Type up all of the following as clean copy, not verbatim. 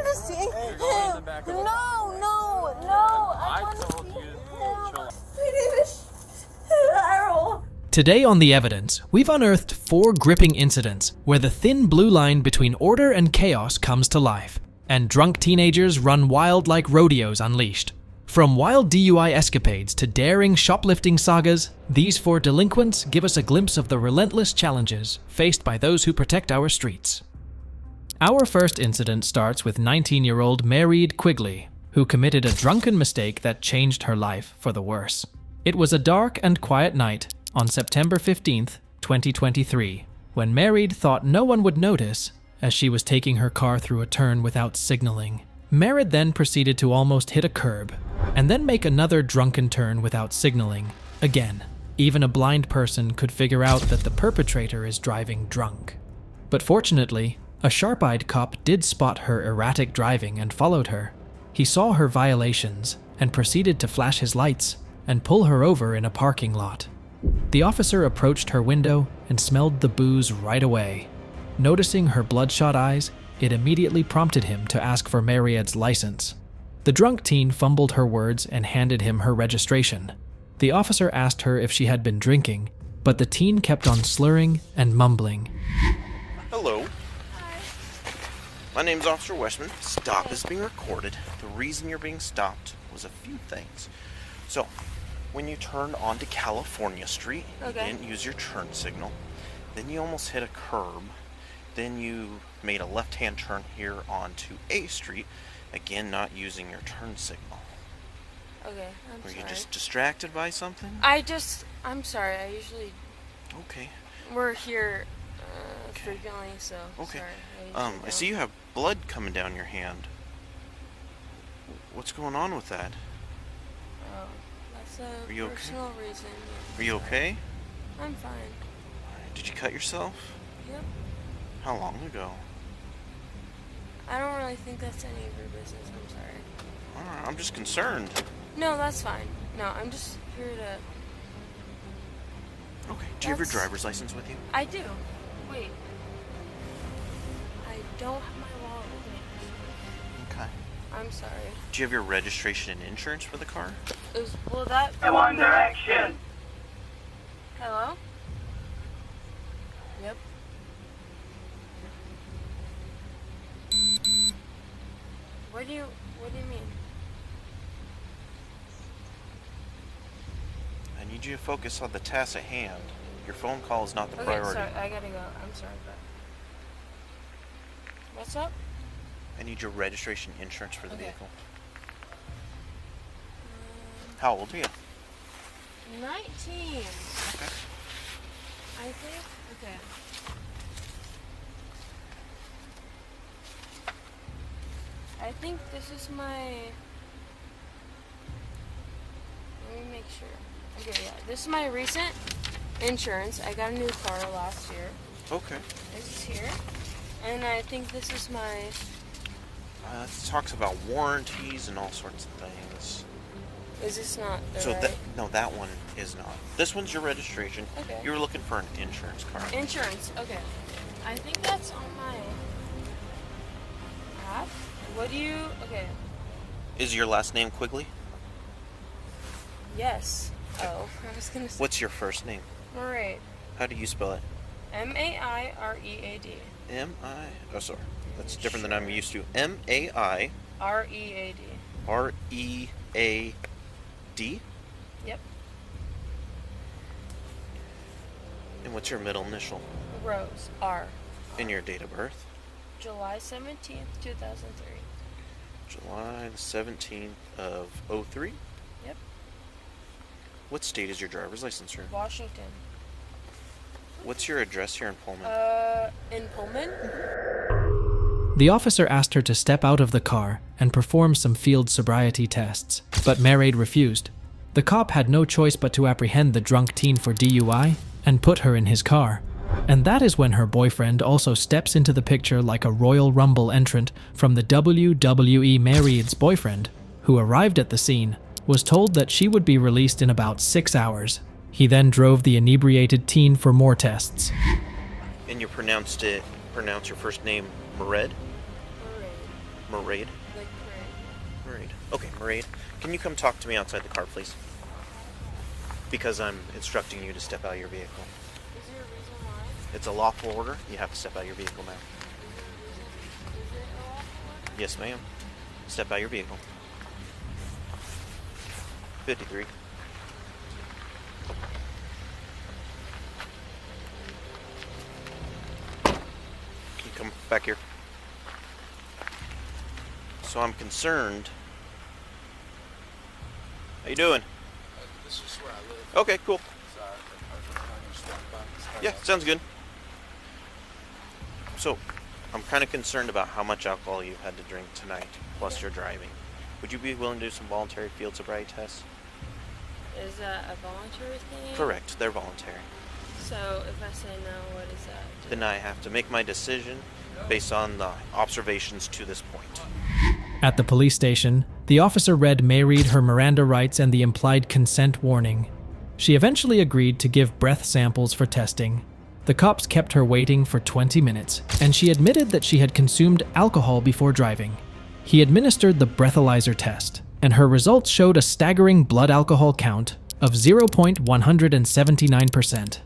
to see him. No. I want to see him. My name is Cheryl. Today on The Evidence, we've unearthed 4 gripping incidents where the thin blue line between order and chaos comes to life, and drunk teenagers run wild like rodeos unleashed. From wild DUI escapades to daring shoplifting sagas, these 4 delinquents give us a glimpse of the relentless challenges faced by those who protect our streets. Our first incident starts with 19-year-old Mairead Quigley, who committed a drunken mistake that changed her life for the worse. It was a dark and quiet night on September 15th, 2023, when Mairead thought no one would notice as she was taking her car through a turn without signaling. Mairead then proceeded to almost hit a curb, and then make another drunken turn without signaling. Again, even a blind person could figure out that the perpetrator is driving drunk. But fortunately, a sharp-eyed cop did spot her erratic driving and followed her. He saw her violations and proceeded to flash his lights and pull her over in a parking lot. The officer approached her window and smelled the booze right away. Noticing her bloodshot eyes, it immediately prompted him to ask for Mairead's license. The drunk teen fumbled her words and handed him her registration. The officer asked her if she had been drinking, but the teen kept on slurring and mumbling. Hello. Hi. My name's Officer Westman. Stop is being recorded. The reason you're being stopped was a few things. So, when you turned onto California Street, you didn't use your turn signal. Then you almost hit a curb. Then you made a left-hand turn here onto A Street, again not using your turn signal. Okay, I'm sorry. Were you just distracted by something? I'm sorry, I usually... Okay. We're here frequently, so okay. Sorry. I see you have blood coming down your hand. What's going on with that? Oh, that's a Are you personal okay? reason. Are you okay? I'm fine. Did you cut yourself? Yep. How long ago? I don't really think that's any of your business, I'm sorry. Alright, I'm just concerned. No, that's fine. No, I'm just here to... Okay, do you have your driver's license with you? I do. Wait. I don't have my wallet with me. Okay. I'm sorry. Do you have your registration and insurance for the car? Will that... One Direction. Hello? Yep. What do you mean? I need you to focus on the task at hand. Your phone call is not the priority. Sorry, I gotta go. I'm sorry, but... What's up? I need your registration and insurance for the vehicle. How old are you? 19. Okay. I think. Okay. I think this is my... Let me make sure. Okay, yeah. This is my recent insurance. I got a new car last year. Okay. This is here. And I think this is my... It talks about warranties and all sorts of things. Is this not the So right... no, that one is not. This one's your registration. Okay. You were looking for an insurance card. Insurance, okay. I think that's on my app. What do you... Okay. Is your last name Quigley? Yes. Oh, I was gonna say... What's your first name? Alright. How do you spell it? M-A-I-R-E-A-D. Oh, sorry. That's different than I'm used to. M-A-I... R-E-A-D. R-E-A-D? Yep. And what's your middle initial? Rose. R. And your date of birth? July 17th, 2003. July the 17th of 03? Yep. What state is your driver's license from? Washington. What's your address here in Pullman? In Pullman? The officer asked her to step out of the car and perform some field sobriety tests, but Mairead refused. The cop had no choice but to apprehend the drunk teen for DUI and put her in his car. And that is when her boyfriend also steps into the picture like a Royal Rumble entrant from the WWE. Mairead's boyfriend, who arrived at the scene, was told that she would be released in about 6 hours. He then drove the inebriated teen for more tests. And you pronounce your first name Mairead? Mairead? Like parade. Mairead. Okay, Mairead. Can you come talk to me outside the car, please? Because I'm instructing you to step out of your vehicle. Is there a reason why? It's a lawful order. You have to step out of your vehicle now. Is it a lawful order? Yes, ma'am. Step out of your vehicle. 53. Can you come back here? So I'm concerned. How you doing? This is where I live. Okay, cool. So I just walked by. Yeah, sounds good. So, I'm kind of concerned about how much alcohol you had to drink tonight, plus your driving. Would you be willing to do some voluntary field sobriety tests? Is that a voluntary thing? Correct, they're voluntary. So if I say no, what is that? Then I have to make my decision based on the observations to this point. At the police station, the officer read Mairead her Miranda rights and the implied consent warning. She eventually agreed to give breath samples for testing. The cops kept her waiting for 20 minutes, and she admitted that she had consumed alcohol before driving. He administered the breathalyzer test, and her results showed a staggering blood alcohol count of 0.179%.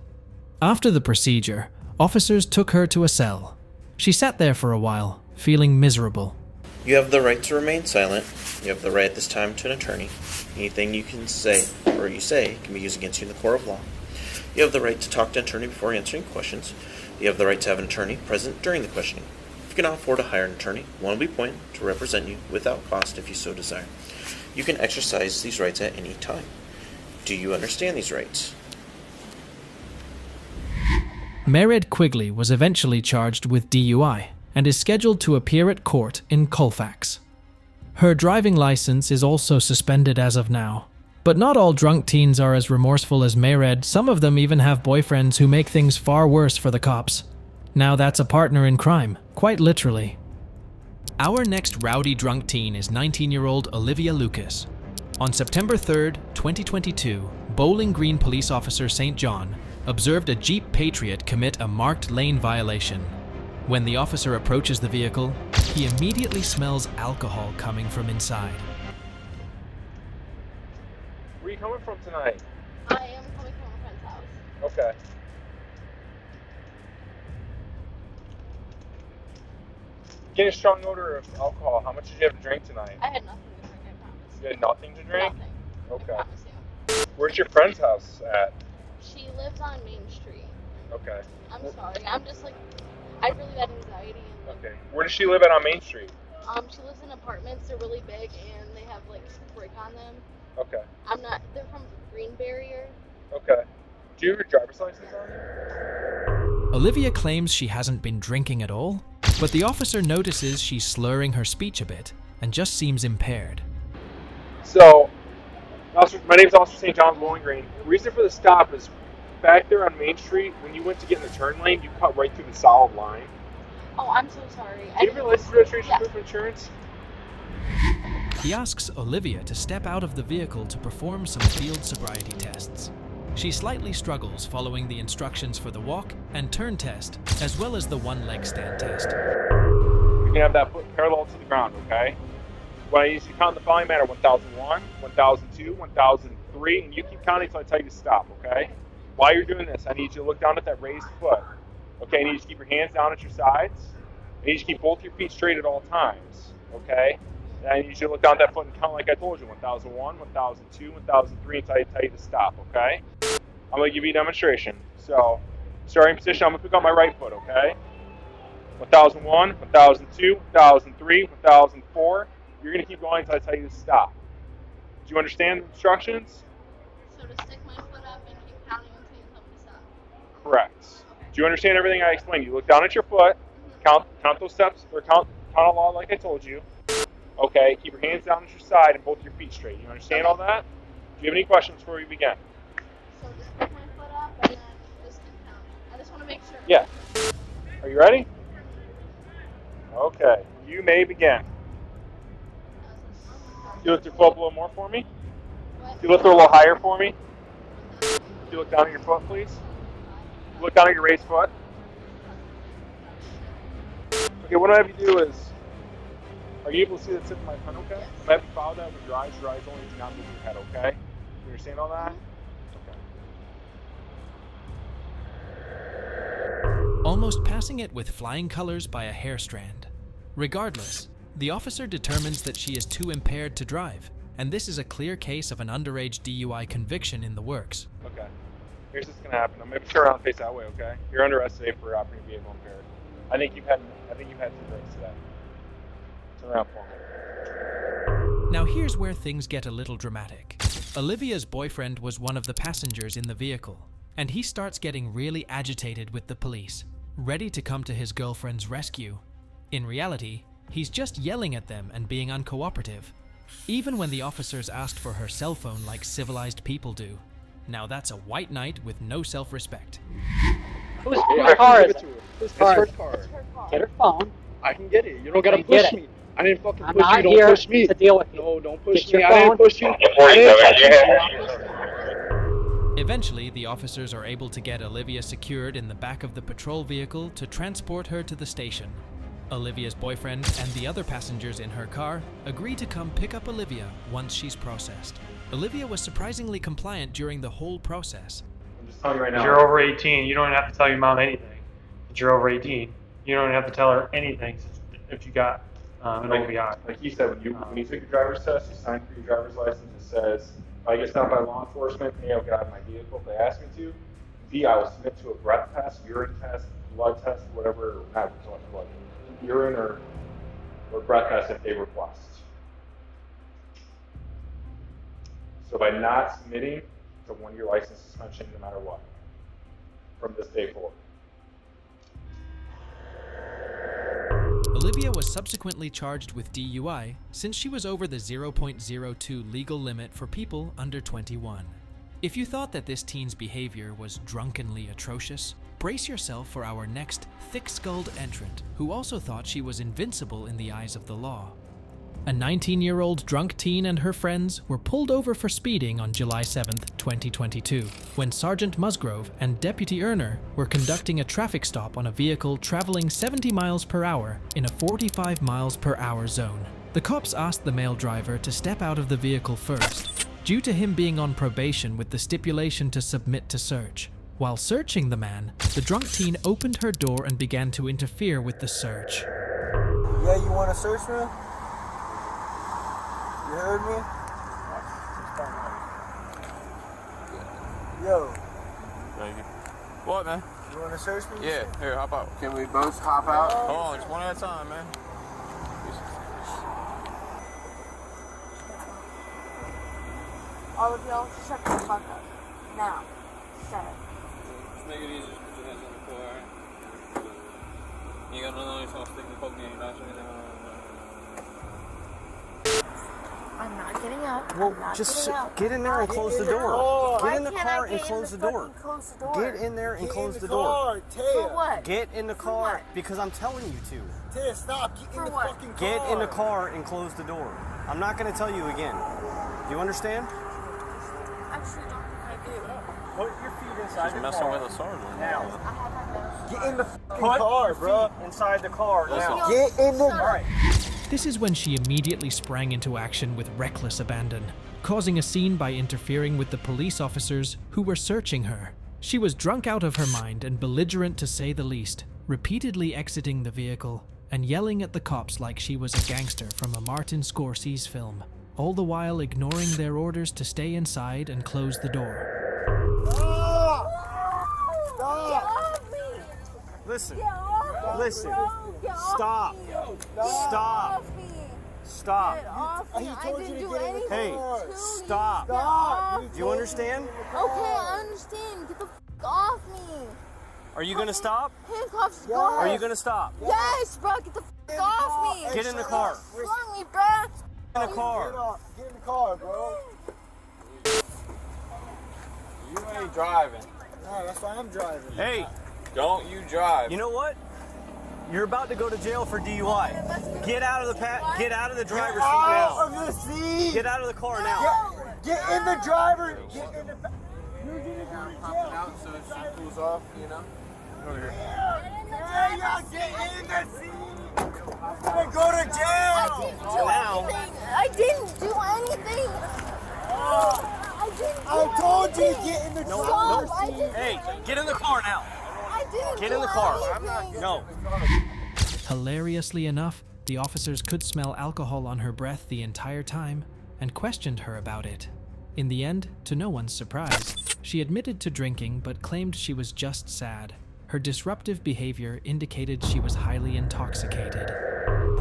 After the procedure, officers took her to a cell. She sat there for a while, feeling miserable. You have the right to remain silent. You have the right at this time to an attorney. Anything you can say or you say can be used against you in the court of law. You have the right to talk to an attorney before answering questions. You have the right to have an attorney present during the questioning. If you cannot afford to hire an attorney, one will be appointed to represent you without cost if you so desire. You can exercise these rights at any time. Do you understand these rights? Mairead Quigley was eventually charged with DUI and is scheduled to appear at court in Colfax. Her driving license is also suspended as of now. But not all drunk teens are as remorseful as Mairead. Some of them even have boyfriends who make things far worse for the cops. Now that's a partner in crime, quite literally. Our next rowdy drunk teen is 19-year-old Olivia Lucas. On September 3rd, 2022, Bowling Green police officer St. John observed a Jeep Patriot commit a marked lane violation. When the officer approaches the vehicle, he immediately smells alcohol coming from inside. Where are you coming from tonight? I am coming from a friend's house. Okay. Getting a strong odor of alcohol. How much did you have to drink tonight? I had nothing to drink, I promise. You had nothing to drink? Nothing. Okay. I promise you. Where's your friend's house at? She lives on Main Street. Okay. I'm sorry. I'm just like, I have really bad anxiety and like, Okay. Where does she live at on Main Street? she lives in apartments. They're really big and they have like brick on them. Okay. They're from Green Barrier. Okay. Do you have your driver's license on you? Olivia claims she hasn't been drinking at all, but the officer notices she's slurring her speech a bit and just seems impaired. So, my name's Officer St. John Bowling Green. The reason for the stop is back there on Main Street, when you went to get in the turn lane, you cut right through the solid line. Oh, I'm so sorry. Do you have your license, registration, Yeah. proof of insurance? He asks Olivia to step out of the vehicle to perform some field sobriety tests. She slightly struggles following the instructions for the walk and turn test, as well as the one-leg stand test. You can have that foot parallel to the ground, okay? When I use you count the following manner: 1001, 1002, 1003, and you keep counting until I tell you to stop, okay? While you're doing this, I need you to look down at that raised foot. Okay, I need you to keep your hands down at your sides. I need you to keep both your feet straight at all times, okay? And I need you to look down at that foot and count like I told you: 1001, 1002, 1003, until I tell you to stop, okay? I'm going to give you a demonstration. So, starting position, I'm going to pick up my right foot, okay? 1001, 1002, 1003, 1004. You're going to keep going until I tell you to stop. Do you understand the instructions? So to stick my foot up and keep counting until you tell me to stop. Correct. Do you understand everything I explained? You look down at your foot, count those steps, or count along like I told you. Okay, keep your hands down at your side and both your feet straight. You understand all that? Do you have any questions before we begin? So just pick my foot up and then just keep counting. I just want to make sure. Yeah. Are you ready? Okay, you may begin. You lift your foot up a little more for me? You lift it a little higher for me? You look down at your foot, please? Look down at your raised foot. Okay, what I have you do is Are you able to see the tip of my pen, okay? I'm having you follow that with your eyes only, do not move your head, okay? You understand all that? Okay. almost passing it with flying colors by a hair strand. Regardless, the officer determines that she is too impaired to drive, and this is a clear case of an underage DUI conviction in the works. Okay. Here's what's gonna happen. I'm gonna turn around and face that way, okay? You're under arrest today for operating vehicle impaired. I think you've had 2 drinks today. Turn around for me. Now here's where things get a little dramatic. Olivia's boyfriend was one of the passengers in the vehicle, and he starts getting really agitated with the police, ready to come to his girlfriend's rescue. In reality, he's just yelling at them and being uncooperative, even when the officers asked for her cell phone like civilized people do. Now that's a white knight with no self-respect. Whose car is it? It's her car. Get her phone. I can get it. You don't gotta I push get it. me. I didn't fucking I'm push not you. here Don't push me. to deal with you. No, don't push Get me. your I didn't phone. push you. I didn't touch you. Eventually, the officers are able to get Olivia secured in the back of the patrol vehicle to transport her to the station. Olivia's boyfriend and the other passengers in her car agree to come pick up Olivia once she's processed. Olivia was surprisingly compliant during the whole process. I'm just telling you right now. If you're over 18, you don't have to tell your mom anything. If you're over 18, you don't have to tell her anything if you got an OVI. Like you said, when you took your driver's test, you signed for your driver's license. It says, if I get stopped by law enforcement, A, I'll get out of my vehicle if they ask me to. B, I will submit to a breath test, urine test, blood test, whatever, not so much blood, urine or breath test if they request. So by not submitting, it's a 1-year license suspension no matter what, from this day forward. Olivia was subsequently charged with DUI since she was over the 0.02 legal limit for people under 21. If you thought that this teen's behavior was drunkenly atrocious, brace yourself for our next thick-skulled entrant who also thought she was invincible in the eyes of the law. A 19-year-old drunk teen and her friends were pulled over for speeding on July 7, 2022, when Sergeant Musgrove and Deputy Erner were conducting a traffic stop on a vehicle traveling 70 miles per hour in a 45 miles per hour zone. The cops asked the male driver to step out of the vehicle first, due to him being on probation with the stipulation to submit to search. While searching the man, the drunk teen opened her door and began to interfere with the search. Yeah, you want to search me? You heard me? Yo. Thank you. What, man? You want to search me? Yeah. Here, hop out. Can we both hop out? Hold on, just one at a time, man. All of y'all, shut the fuck up. Now. Shut up. Just make it easy. Just put your hands on the floor, alright? You got another one, you're supposed to stick and poke me in your eyes or anything? I'm not getting up. Well, I'm not just getting up. get in there and close the door. Why Get in the can't car I and get close in the the door. fucking close the door? Get in there and close the For door. what? Get in the For car what? because I'm telling you to. Tia, stop. Get For in the what? fucking car. Get in the car and close the door. I'm not going to tell you again. Do you understand? Actually, don't think I do. Put your feet inside Just messing with a sergeant. Now. I have my nose. Get in the fucking Put car, your bro. feet inside the car now. Get in the... Alright. This is when she immediately sprang into action with reckless abandon, causing a scene by interfering with the police officers who were searching her. She was drunk out of her mind and belligerent to say the least, repeatedly exiting the vehicle and yelling at the cops like she was a gangster from a Martin Scorsese film, all the while ignoring their orders to stay inside and close the door. Get off me! Listen. Get off me, Listen. bro! Get off Stop. me! Stop. Get off me! Stop. Get off me! He I told you didn't to do get in the anything Hey, to you. stop. Get off Do you understand? Okay, I understand. Get the f off me. Are you going to stop? Handcuffs, go. Are you going to stop? Yes, bro. Get the f off me. Get in the car. Slung me, bro. Get in the car. Get in the car, bro. You ain't driving. Nah, that's why I'm driving. Hey, Don't you drive. you know what? You're about to go to jail for DUI. Get out of the get out of the driver's seat Out now. of the seat. Get out of the car now. Get in the driver. Get in the... You're gonna go to Popping jail. out so if she pulls off, you know? Over here. Yeah, y'all get in the seat. I'm gonna go to jail. Get in the car. No. Hilariously enough, the officers could smell alcohol on her breath the entire time and questioned her about it. In the end, to no one's surprise, she admitted to drinking but claimed she was just sad. Her disruptive behavior indicated she was highly intoxicated.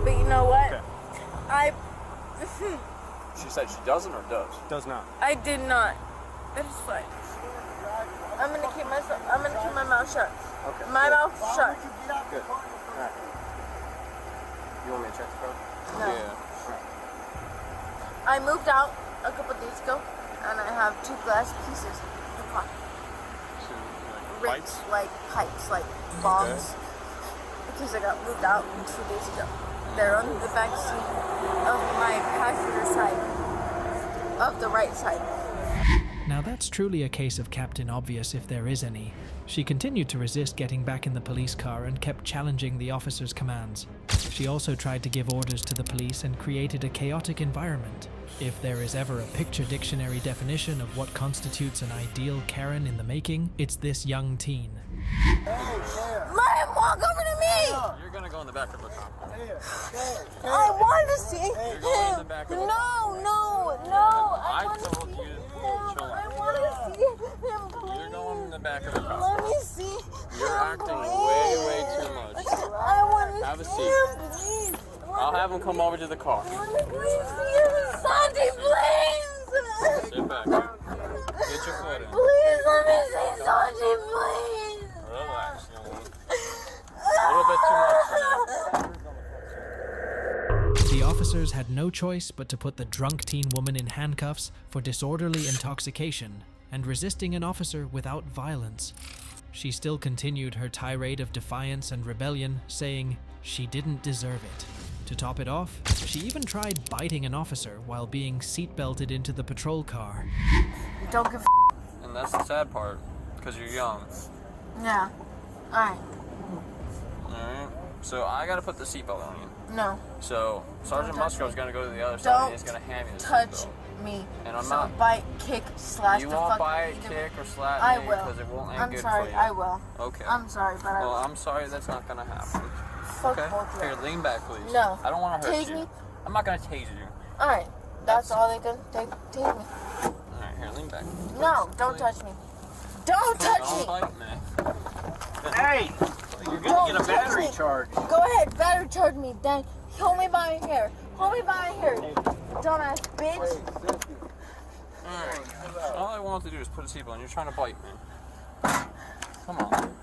But you know what? Okay. She said she doesn't or does? Does not. I did not. That is fine. I'm gonna keep my mouth shut. Okay. My mouth shut. Good. Alright. You want me to check the car? No. Yeah. I moved out a couple days ago, and I have 2 glass pieces in the car. So, Rips, like pipes, like bombs. Because I got moved out 2 days ago. They're on the back seat of my passenger side, of the right side. Now that's truly a case of Captain Obvious if there is any. She continued to resist getting back in the police car and kept challenging the officer's commands. She also tried to give orders to the police and created a chaotic environment. If there is ever a picture dictionary definition of what constitutes an ideal Karen in the making, it's this young teen. Let him walk over to me! You're gonna go in the back of the car. I want to see You're going in the him! back of the No! I told you to chill I out. want to see him, please. You're going in the back of the car. Let me see. You're acting way too much. I want to Have a see seat. him, please. I'll have him come over to the car. I want to please see him. Sandy, please. Sit back. Get your foot in. Please let me see Sandy, please. Relax, young one. A little bit too much for you. The officers had no choice but to put the drunk teen woman in handcuffs for disorderly intoxication and resisting an officer without violence. She still continued her tirade of defiance and rebellion, saying she didn't deserve it. To top it off, she even tried biting an officer while being seatbelted into the patrol car. Don't give And that's the sad part, because you're young. Yeah. Alright. Alright? So I gotta put the seatbelt on you. No. So Sergeant Don't touch Musco's me. gonna go to the other side and he's Don't gonna hand me the touch seatbelt. me. And I'm so not. bite, kick, slash You the won't fuck bite, either. kick, or slap I me will. because it won't end I'm good sorry, for you. I will. Okay. I'm sorry, but I Well, will. I'm sorry that's not gonna happen. Fuck Okay. both of Here, you. lean back, please. No. I don't want to hurt Take you. me. I'm not gonna tase you. Alright. That's all they can take me. Alright, here, lean back. No, don't touch me. Don't touch Don't me. bite me. Hey! You're gonna get a battery charge. Go ahead, battery charge me. Then hold me by my hair. Hold me by my hair. Dumbass bitch. Alright. All I want to do is put a seatbelt on. You're trying to bite me. Come on.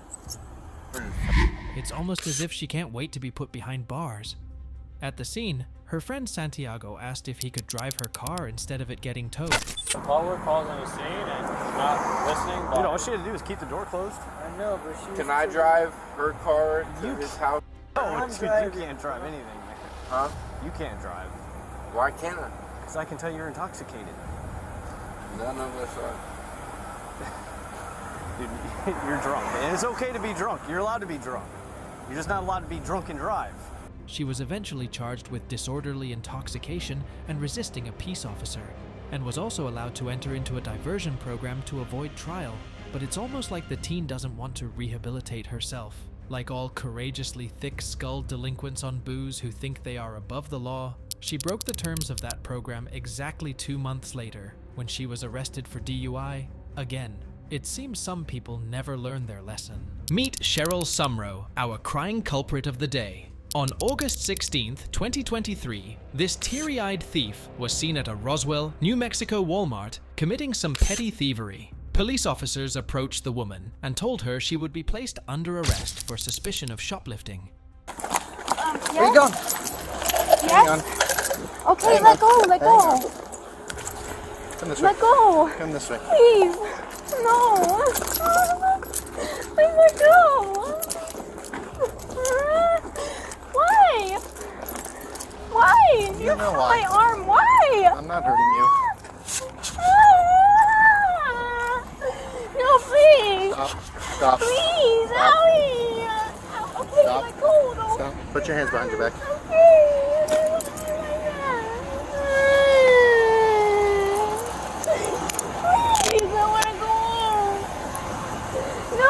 It's almost as if she can't wait to be put behind bars. At the scene, her friend Santiago asked if he could drive her car instead of it getting towed. Caller calls on the scene and not listening. Dude, all she had to do was keep the door closed. I know, but she. Can I drive her car to his house? No, dude, you can't drive anything, man. Huh? You can't drive. Why can't I? Because I can tell you're intoxicated. None of us are. Dude, you're drunk. And it's okay to be drunk. You're allowed to be drunk. You're just not allowed to be drunk and drive. She was eventually charged with disorderly intoxication and resisting a peace officer, and was also allowed to enter into a diversion program to avoid trial. But it's almost like the teen doesn't want to rehabilitate herself. Like all courageously thick-skulled delinquents on booze who think they are above the law, she broke the terms of that program exactly 2 months later, when she was arrested for DUI again. It seems some people never learn their lesson. Meet Cheryl Sumrow, our crying culprit of the day. On August 16th, 2023, this teary-eyed thief was seen at a Roswell, New Mexico Walmart committing some petty thievery. Police officers approached the woman and told her she would be placed under arrest for suspicion of shoplifting. Yes? Where you going? Yes? Okay, let go, let go. Come this way. Let go. Come this way. Please. No. Please let go. Why? Why? You know hurt why. my arm. Why? I'm not hurting you. No, please. Stop. Please, Stop. owie. Okay, Stop. let go, though. Stop. Put your hands behind your back. Please, I want to go home. No.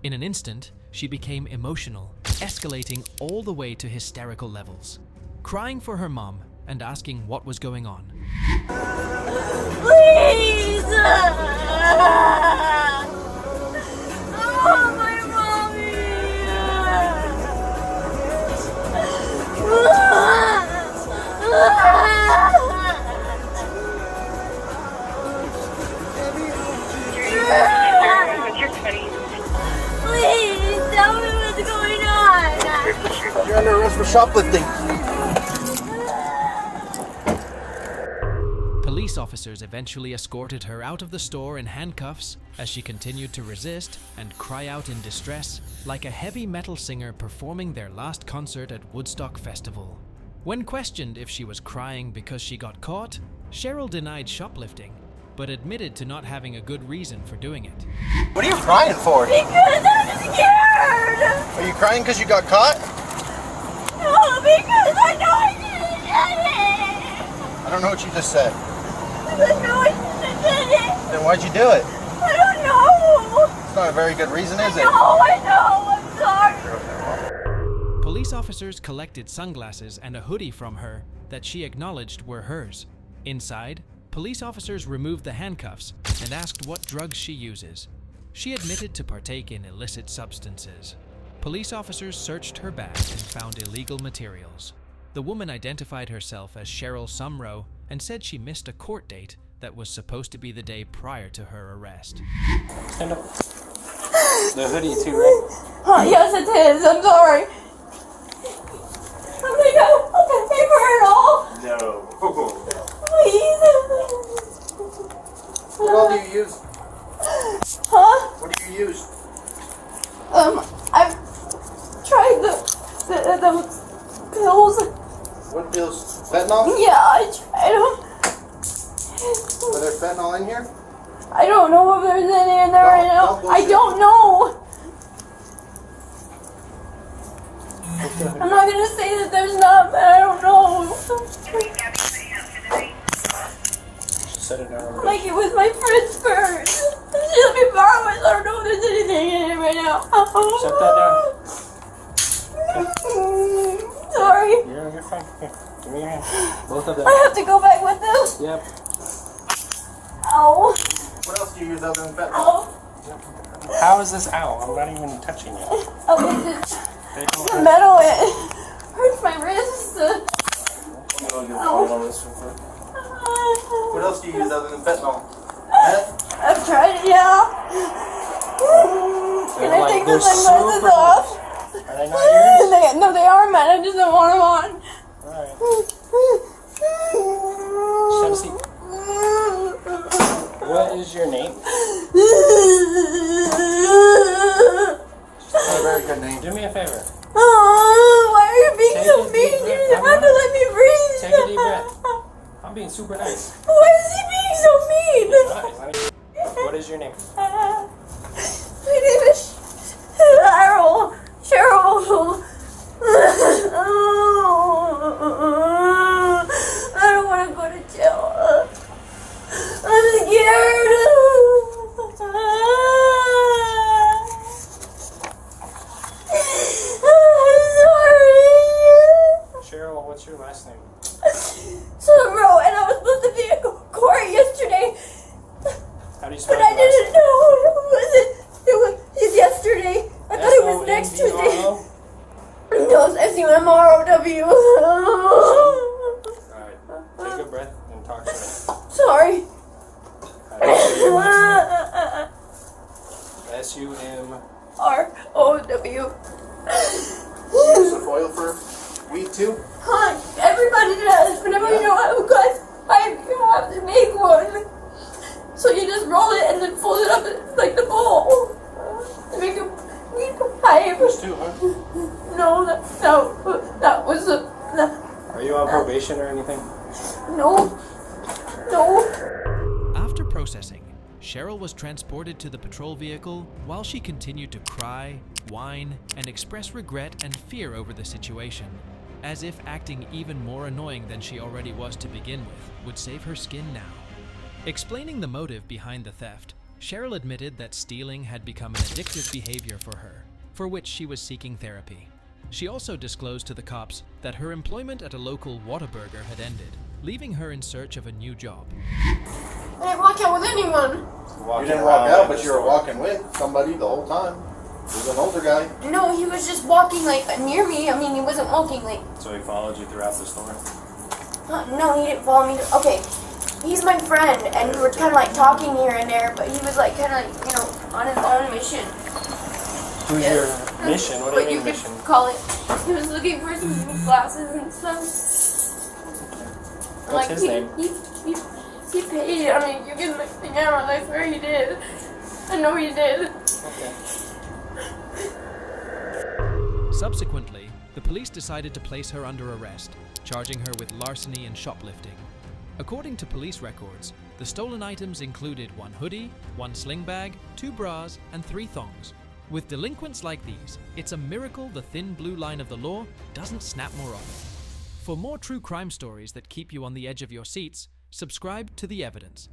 In an instant, she became emotional, escalating all the way to hysterical levels, crying for her mom and asking what was going on. Please! Oh, my mommy! Please, tell me what's going on! You're under arrest for shoplifting. Police officers eventually escorted her out of the store in handcuffs as she continued to resist and cry out in distress like a heavy metal singer performing their last concert at Woodstock Festival. When questioned if she was crying because she got caught, Cheryl denied shoplifting, but admitted to not having a good reason for doing it. What are you crying for? Because I'm scared! Are you crying because you got caught? No, because I know I didn't get it! I don't know what you just said. I know I didn't get it! Then why'd you do it? I don't know! It's not a very good reason, is it? No, I know! I'm sorry! Police officers collected sunglasses and a hoodie from her that she acknowledged were hers. Inside, police officers removed the handcuffs and asked what drugs she uses. She admitted to partake in illicit substances. Police officers searched her bag and found illegal materials. The woman identified herself as Cheryl Sumrow and said she missed a court date that was supposed to be the day prior to her arrest. Stand up. The hoodie too, right? Yes, it is. I'm sorry. I'm gonna go. I'll pay for it all. No. Please. What all do you use? Huh? What do you use? I've tried the pills. What pills? Fentanyl? Yeah, I tried them. Are there fentanyl in here? I don't know if there's any in there right now. I don't know. I'm not gonna say that there's not, but I don't know. Set it down. Like it was my friend's purse. She let me borrow it, so I don't know if there's anything in it right now. Set that down. Sorry. You're fine. Here, give me your hand. Both of them. I have to go back with this. Yep. Ow. What else do you use other than fentanyl? Ow. How is this ow? I'm not even touching it. Oh, it's the metal. It hurts my wrist. What else do you use other than fentanyl? Meth? I've tried it, yeah. Can I take the sunglasses off? Are they not yours? No, they are mine. I just don't want them on. Alright. Just have a seat. What is your name? Not a very good name. Do me a favor. Oh, why are you being so mean? You didn't have to let me breathe. Take a deep breath. I'm being super nice. Why is he being so mean? Nice. What is your name? My name is Cheryl. I don't want to go to jail. I'm scared. I'm sorry. Cheryl, what's your last name? Sumrow, and I was supposed to be at court yesterday. How do you spell But I your last didn't name? know. It was yesterday. I thought it was next Tuesday. No, it's SUMROW. Alright, take a breath and talk to me. Sorry. SUMROW. Use the foil for weed too? Huh, everybody does. Whenever you know guys, I have to make one. So you just roll it and then fold it up like the bowl. And make a pipe. There's two, huh? No, that was Are you on probation or anything? No. After processing, Cheryl was transported to the patrol vehicle while she continued to cry, whine, and express regret and fear over the situation, as if acting even more annoying than she already was to begin with would save her skin now. Explaining the motive behind the theft, Cheryl admitted that stealing had become an addictive behavior for her, for which she was seeking therapy. She also disclosed to the cops that her employment at a local Whataburger had ended, leaving her in search of a new job. I didn't walk out with anyone. You didn't walk out, but you were walking with somebody the whole time. He was an older guy. No, he was just walking like near me. I mean, he wasn't walking like. So he followed you throughout the store? No, he didn't follow me. Okay, he's my friend, and we were kind of like talking here and there, but he was like kind of like, you know, on his own mission. Who's your mission? What do you mean mission? Call it. He was looking for some new glasses and stuff. What's his name? He paid. I mean, you can look the camera. I swear he did. I know he did. Okay. Subsequently, the police decided to place her under arrest, charging her with larceny and shoplifting. According to police records, the stolen items included 1 hoodie, 1 sling bag, 2 bras, and 3 thongs. With delinquents like these, it's a miracle the thin blue line of the law doesn't snap more often. For more true crime stories that keep you on the edge of your seats, subscribe to The Evidence.